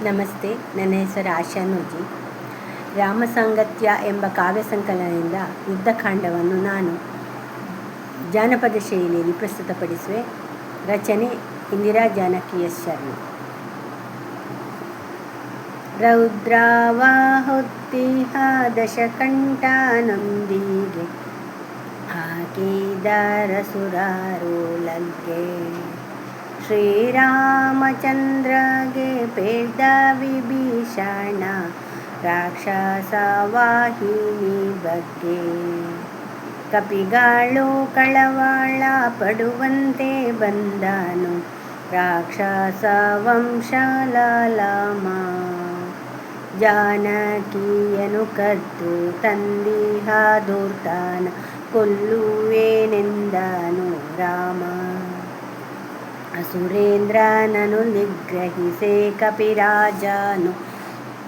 ನಮಸ್ತೆ, ನನ್ನ ಹೆಸರು ಆಶಾ ನೂಜಿ. ರಾಮಸಾಂಗತ್ಯ ಎಂಬ ಕಾವ್ಯ ಸಂಕಲನದಿಂದ ಯುದ್ಧಕಾಂಡವನ್ನು ನಾನು ಜಾನಪದ ಶೈಲಿಯಲ್ಲಿ ಪ್ರಸ್ತುತಪಡಿಸುವೆ. ರಚನೆ ಇಂದಿರಾ ಜಾನಕಿ ಎಸ್ ಶರ್ಮಾ. ರೌದ್ರಾವ ಹೊತ್ತಿಹ ದಶಕಂಠನೊಂದಿಗೆ ಹಾಕಿದರ ಸುರರೋಲಗ್ಗೆ, ಶ್ರೀರಾಮಚಂದ್ರಗೆ ಪೇಳ್ದ ವಿಭೀಷಣ ರಾಕ್ಷಸ ವಾಹಿನಿ ಬಗ್ಗೆ. ಕಪಿಗಳು ಕಳವಳ ಪಡುವಂತೆ ಬಂದನು ರಾಕ್ಷಸ ವಂಶ ಲಾಲಮ. ಜಾನಕಿಯನು ಕದ್ದು ತಂದಿಹ ಧೂರ್ತನ ಕೊಲ್ಲುವೆನೆಂದನು ರಾಮ. ಅಸುರೇಂದ್ರನನ್ನು ನಿಗ್ರಹಿಸೆ ಕಪಿರಾಜನು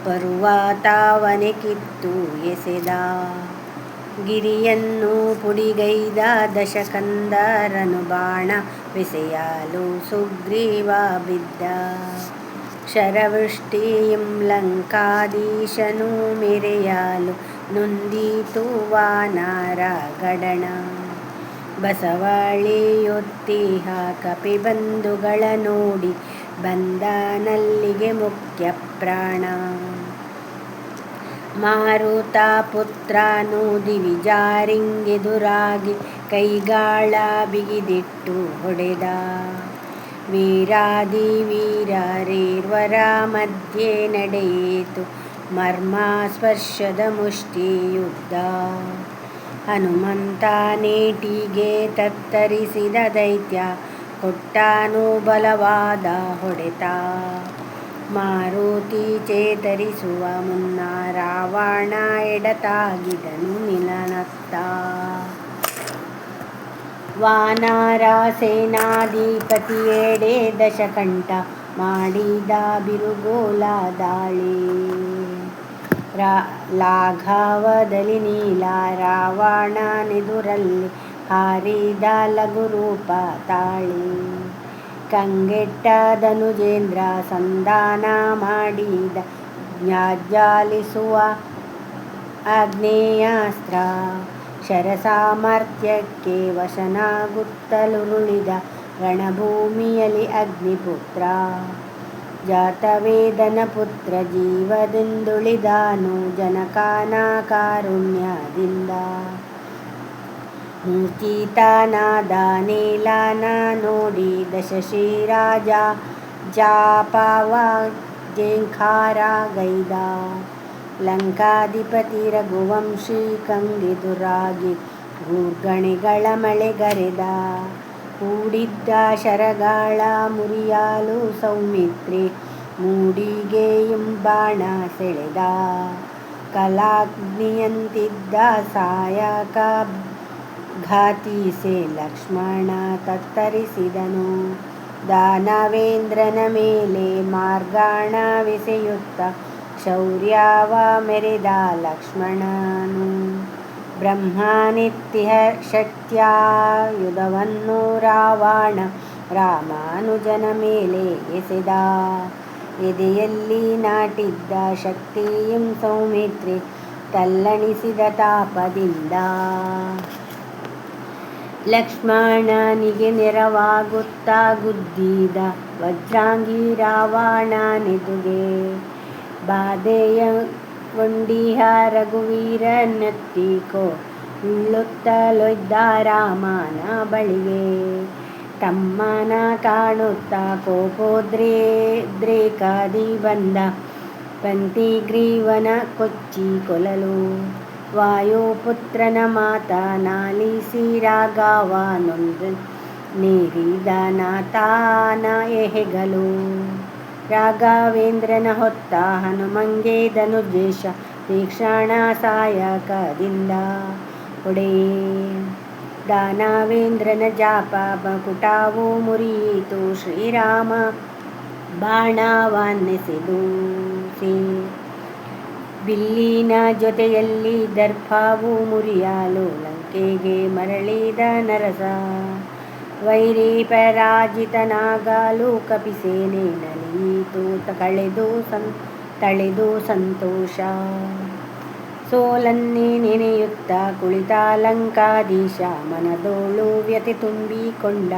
ಪರ್ವತವನೆ ಕಿತ್ತು ಎಸೆದ. ಗಿರಿಯನ್ನು ಪುಡಿಗೈದ ದಶಕಂಧರನು ಬಾಣ ಬೆಸೆಯಲು ಸುಗ್ರೀವ ಬಿದ್ದ. ಶರವೃಷ್ಟಿಯಂ ಲಂಕಾಧೀಶನು ಮೆರೆಯಲು ನೊಂದಿತು ವಾನರ ಗಡಣ. ಬಸವಳಿಯೊತ್ತಿಹ ಕಪಿಬಂಧುಗಳ ನೋಡಿ ಬಂದನಲ್ಲಿಗೆ ಮುಖ್ಯ ಪ್ರಾಣ. ಮಾರುತ ಪುತ್ರನು ದಿವಿಜರಿಂಗೆದುರಾಗಿ ಕೈಗಾಳ ಬಿಗಿದಿಟ್ಟು ಹೊಡೆದ. ವೀರಾದಿ ವೀರರೇರ್ವರ ಮಧ್ಯೆ ನಡೆಯಿತು ಮರ್ಮ ಸ್ಪರ್ಶದ ಮುಷ್ಟಿ ಯುದ್ಧ. ಹನುಮಂತನೇಟಿಗೆ ತತ್ತರಿಸಿದ ದೈತ್ಯ ಕೊಟ್ಟನು ಬಲವಾದ ಹೊಡೆತ. ಮಾರುತಿ ಚೇತರಿಸುವ ಮುನ್ನ ರಾವಣ ಎಡತಾಗಿದನು ನಿಲನತ್ತ. ವಾನರ ಸೇನಾಧಿಪತಿಯೆಡೆ ದಶಕಂಠ ಮಾಡಿದ ಬಿರುಗೋಲ ದಾಳಿ. ಲಾಘವದಲ್ಲಿ ನೀಲ ರಾವಣನೆದುರಲ್ಲಿ ಹಾರಿದ ಲಘುರೂಪ ತಾಳಿ. ಕಂಗೆಟ್ಟ ಧನುಜೇಂದ್ರ ಸಂಧಾನ ಮಾಡಿದ ಜ್ವಾಲಿಸುವ ಆಗ್ನೇಯಾಸ್ತ್ರ. ಶರಸಾಮರ್ಥ್ಯಕ್ಕೆ ವಶನಾಗುತ್ತಲುರುಳಿದ ರಣಭೂಮಿಯಲ್ಲಿ ಅಗ್ನಿಪುತ್ರ. ಜಾತವೇದನ ಪುತ್ರ ಜೀವದಿಂದುಳಿದನು ಜನಕನ ಕಾರುಣ್ಯದಿಂದ. ಮೂರ್ಛಿತನಾದ ನೀಲನ ನೋಡಿ ದಶಶಿರಾಜ ಜಾಪವ ಝೇಂಖಾರಗೈದ. ಲಂಕಾಧಿಪತಿ ರಘುವಂಶಿ ಕಂಗೆದುರಾಗಿ ಗೂರ್ಗಣೆಗಳ ಮಳೆಗರೆದ. ಹೂಡಿದ್ದ ಶರಗಳ ಮುರಿಯಲು ಸೌಮಿತ್ರಿ ಮೂಡಿಗೆಯುಂ ಬಾಣ ಸೆಳೆದ. ಕಲಾಗ್ನಿಯಂತಿದ್ದ ಸಾಯಕ ಘಾತಿಸೆ ಲಕ್ಷ್ಮಣ ತತ್ತರಿಸಿದನು. ದಾನವೇಂದ್ರನ ಮೇಲೆ ಮಾರ್ಗಣವೆಸೆಯುತ್ತ ಶೌರ್ಯವ ಮೆರೆದ ಲಕ್ಷ್ಮಣನು. ಬ್ರಹ್ಮನೆತ್ತಿಹ ಶಕ್ತ್ಯಾಯುಧವನ್ನು ರಾವಣ ರಾಮಾನುಜನ ಮೇಲೆ ಎಸೆದ. ಎದೆಯಲ್ಲಿ ನಾಟಿದ್ದ ಶಕ್ತಿಯಂ ಸೌಮಿತ್ರಿ ತಲ್ಲಣಿಸಿದ ತಾಪದಿಂದ. ಲಕ್ಷ್ಮಣನಿಗೆ ನೆರವಾಗುತ್ತ ಗುದ್ದಿದ ವಜ್ರಾಂಗಿ ರಾವಣನೆದುಗೆ. ಬಾಧೆಗೊಂಡಿಹ ರಘುವೀರನೆತ್ತಿಕೋ ಉಳ್ಳುತ್ತಲೊಯ್ದ ರಾಮನ ಬಳಿಗೆ. ತಮ್ಮನ ಕಾಣುತ್ತ ಕೋಪೋದ್ರೇಕದಿ ಬಂದ ಪಂತಿಗ್ರೀವನ ಕೊಚ್ಚಿ ಕೊಲ್ಲಲು. ವಾಯುಪುತ್ರನ ಮಾತನಾಲಿಸಿ ರಾಘವ ನೊಂದು ನೇರಿದನಾತನ ಹೆಗಲು. ರಾಘವೇಂದ್ರನ ಹೊತ್ತ ಹನುಮಂಗೆ ಧನುರ್ವೇಷ ತೀಕ್ಷ್ಣ ಸಾಯಕದಿಂದ ಹೊಡೆಯೆ. ದಾನವೇಂದ್ರನ ಜಾಪ ಮಕುಟವು ಮುರಿಯಿತು ಶ್ರೀರಾಮ ಬಾಣವನ್ನೆಸೆದು. ಬಿಲ್ಲಿನ ಜೊತೆಯಲ್ಲಿ ದರ್ಪವು ಮುರಿಯಲು ಲಂಕೆಗೆ ಮರಳಿದ ನರಸ. ವೈರಿ ಪರಾಜಿತನಾಗಲು ಕಪಿಸೇನೆ ನಲಿಯಿತು ತಳೆದು ಸಂತೋಷ. ಸೋಲನ್ನೇ ನೆನೆಯುತ್ತ ಕುಳಿತ ಲಂಕಾಧೀಶ ಮನದೋಳು ವ್ಯಥೆ ತುಂಬಿಕೊಂಡ.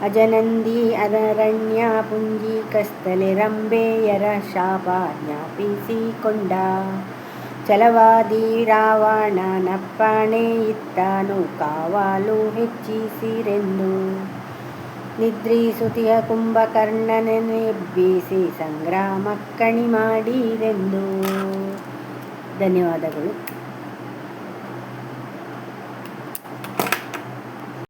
ಅಜನಂದಿ ಅರಣ್ಯ ಪುಂಜಿಕಸ್ಥಲೆ ರಂಬೆಯರ ಶಾಪ ಜ್ಞಾಪಿಸಿಕೊಂಡ. ಛಲವಾದಿ ರಾವಣನಪ್ಪಣೆ ಇತ್ತನು ಕಾವಲು ಹೆಚ್ಚಿಸಿರೆಂದು. ನಿದ್ರಿಸುತ್ತಿಯ ಕುಂಭಕರ್ಣನೆಬ್ಬಿಸಿ ಸಂಗ್ರಾಮಕ್ಕಣಿ ಮಾಡಿರೆಂದು. ಧನ್ಯವಾದಗಳು.